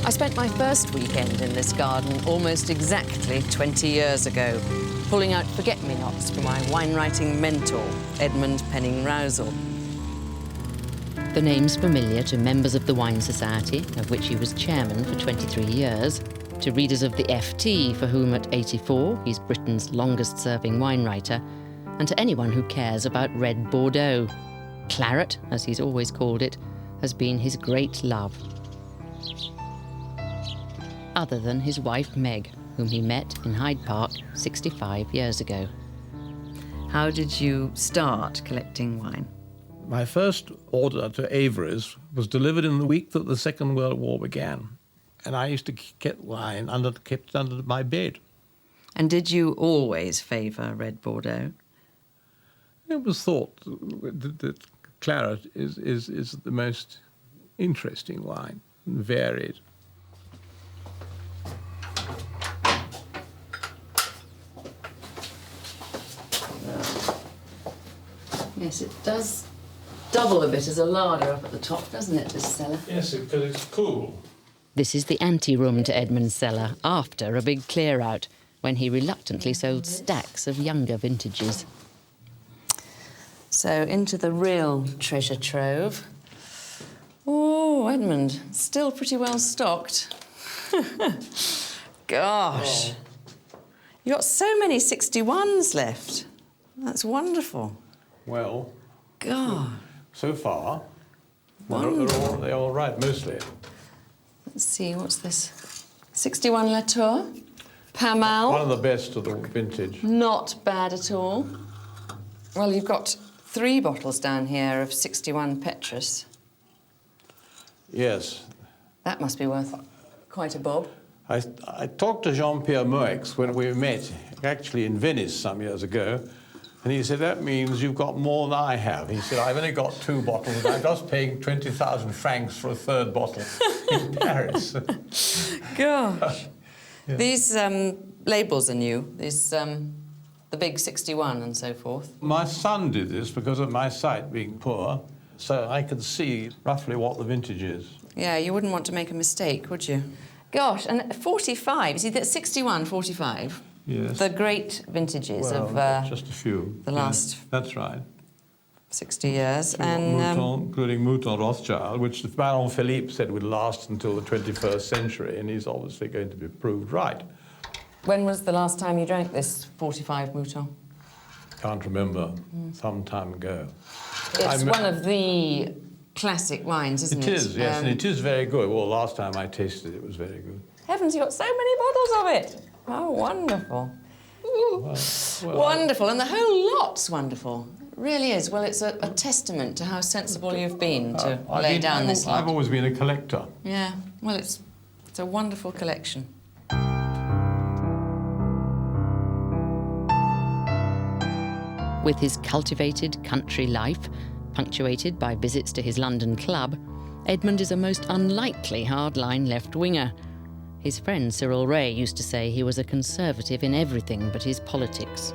I spent my first weekend in this garden almost exactly 20 years ago, pulling out forget-me-nots for my wine-writing mentor, Edmund Rowsell. The name's familiar to members of the Wine Society, of which he was chairman for 23 years, to readers of the FT, for whom at 84 he's Britain's longest-serving wine writer, and to anyone who cares about red Bordeaux. Claret, as he's always called it, has been his great love. Other than his wife Meg, whom he met in Hyde Park 65 years ago. How did you start collecting wine? My first order to Avery's was delivered in the week that the Second World War began. And I used to get wine kept under my bed. And did you always favour red Bordeaux? It was thought that claret is the most interesting wine, and varied. Yes, it does double a bit as a larder up at the top, doesn't it, this cellar? Yes, because it's cool. This is the ante-room to Edmund's cellar, after a big clear-out, when he reluctantly sold stacks of younger vintages. So, into the real treasure trove. Oh, Edmund, still pretty well stocked. Gosh. Oh. You've got so many 61s left. That's wonderful. Well, God. so far, they're all right, mostly. Let's see, what's this? 61 Latour, Pamal. One of the best of the vintage. Not bad at all. Well, you've got 3 bottles down here of 61 Petrus. Yes. That must be worth quite a bob. I talked to Jean-Pierre Moix when we met, actually in Venice some years ago, and he said, that means you've got more than I have. He said, I've only got 2 bottles, and I'm just paying 20,000 francs for a 3rd bottle in Paris. Gosh. Yeah. These labels are new. These, the big 61 and so forth. My son did this because of my sight being poor, so I could see roughly what the vintage is. Yeah, you wouldn't want to make a mistake, would you? Gosh, and 45, you see, that's 61, 45. Yes. The great vintages Well, of just a few. the last That's right. 60 years. And including Mouton Rothschild, which the Baron Philippe said would last until the 21st century, and he's obviously going to be proved right. When was the last time you drank this 45 Mouton? Can't remember. Some time ago. It's one of the classic wines, isn't it? It is, yes, and it is very good. Well, last time I tasted it, it was very good. Heavens, you've got so many bottles of it. Oh, wonderful. Well, Wonderful, and the whole lot's wonderful. It really is. Well, it's a testament to how sensible you've been to lay down this lot. I've always been a collector. Yeah, well, it's a wonderful collection. With his cultivated country life, punctuated by visits to his London club, Edmund is a most unlikely hardline left-winger. His friend Cyril Ray used to say he was a conservative in everything but his politics.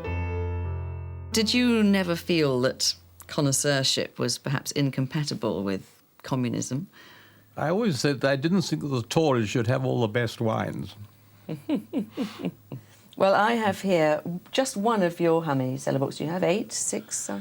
Did you never feel that connoisseurship was perhaps incompatible with communism? I always said that I didn't think that the Tories should have all the best wines. Well, I have here just one of your, how many cellar books do you have? 8, 6?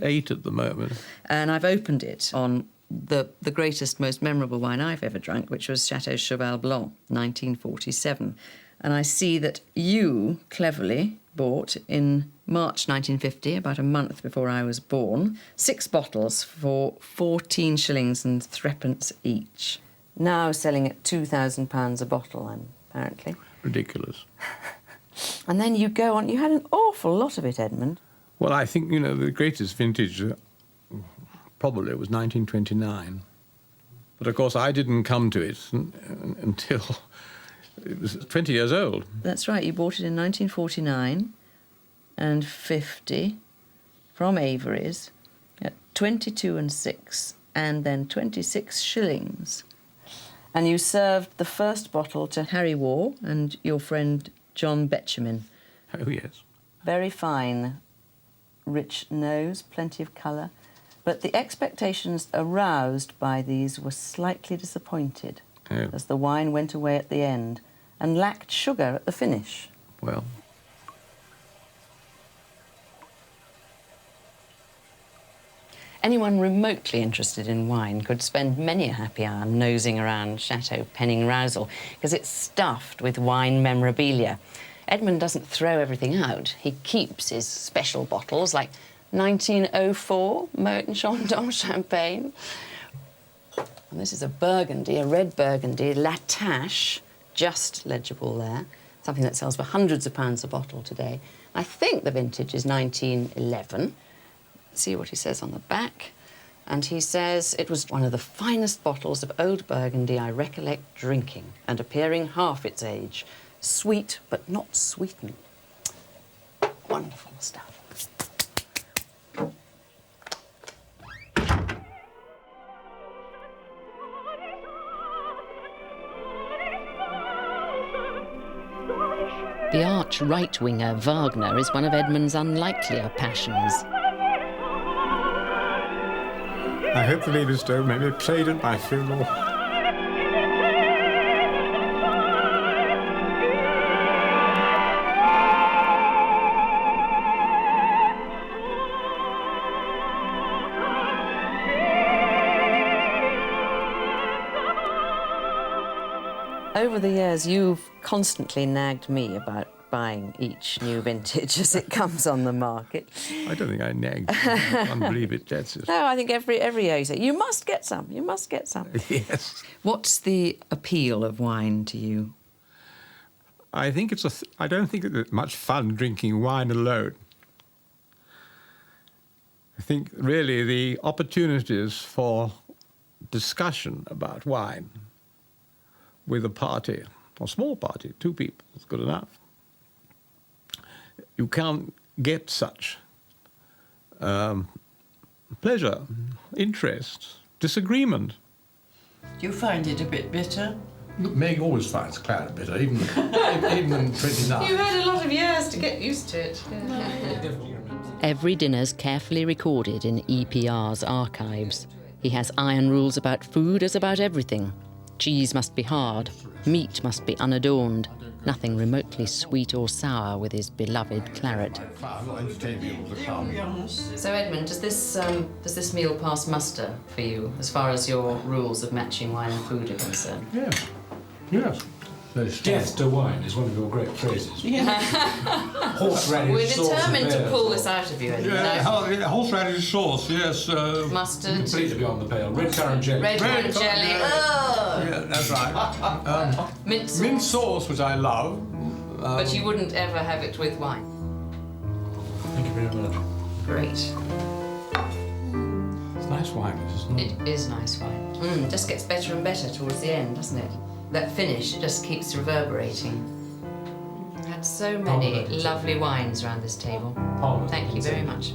8 at the moment. And I've opened it on the greatest, most memorable wine I've ever drunk, which was Chateau Cheval Blanc, 1947. And I see that you cleverly bought in March 1950, about a month before I was born, 6 bottles for 14 shillings and 3p each. Now selling at £2,000 a bottle, apparently. Ridiculous. And then you go on, you had an awful lot of it, Edmund. Well, I think, you know, the greatest vintage probably was 1929. But, of course, I didn't come to it until it was 20 years old. That's right, you bought it in 1949 and 50 from Avery's at 22 and 6 and then 26 shillings. And you served the first bottle to Harry Waugh and your friend John Betjeman. Oh, yes. Very fine, rich nose, plenty of colour. But the expectations aroused by these were slightly disappointed. as the wine went away at the end and lacked sugar at the finish. Well. Anyone remotely interested in wine could spend many a happy hour nosing around Chateau Penning Rowsell because it's stuffed with wine memorabilia. Edmund doesn't throw everything out. He keeps his special bottles like 1904 Moet and Chandon champagne. And this is a Burgundy, a red Burgundy, La Tache, just legible there, something that sells for hundreds of pounds a bottle today. I think the vintage is 1911. See what he says on the back. And he says it was one of the finest bottles of old Burgundy I recollect drinking and appearing half its age. Sweet, but not sweetened. Wonderful stuff. The arch right-winger Wagner is one of Edmund's unlikelier passions. I hope the ladies don't make me played at my funeral. Over the years, you've constantly nagged me about buying each new vintage as it comes on the market. I don't think I nagged. I can't believe it. That's it. No, I think every year you say, you must get some, you must get some. Yes. What's the appeal of wine to you? I think I don't think it's much fun drinking wine alone. I think really the opportunities for discussion about wine with a party, or small party, 2 people is good enough. You can't get such pleasure, interest, disagreement. Do you find it a bit bitter? Meg always finds claret bitter, even in 29. You had a lot of years to get used to it. Every dinner's carefully recorded in EPR's archives. He has iron rules about food as about everything. Cheese must be hard, meat must be unadorned, nothing remotely sweet or sour with his beloved claret. So Edmund, does this meal pass muster for you as far as your rules of matching wine and food are concerned? Yes, yes. Death to wine is one of your great phrases. Yeah. Horseradish We're sauce. determined to pull this out of you, Edmund. Yeah, horseradish sauce, yes. Mustard. Completely beyond the pale. Red currant jelly. Red currant jelly. Yeah, that's right. Mint sauce. Mint sauce, which I love. But you wouldn't ever have it with wine. Thank you very much. Great. It's nice wine, isn't it? It is nice wine. Just gets better and better towards the end, doesn't it? That finish just keeps reverberating. We've had so many lovely wines around this table. Thank you very much.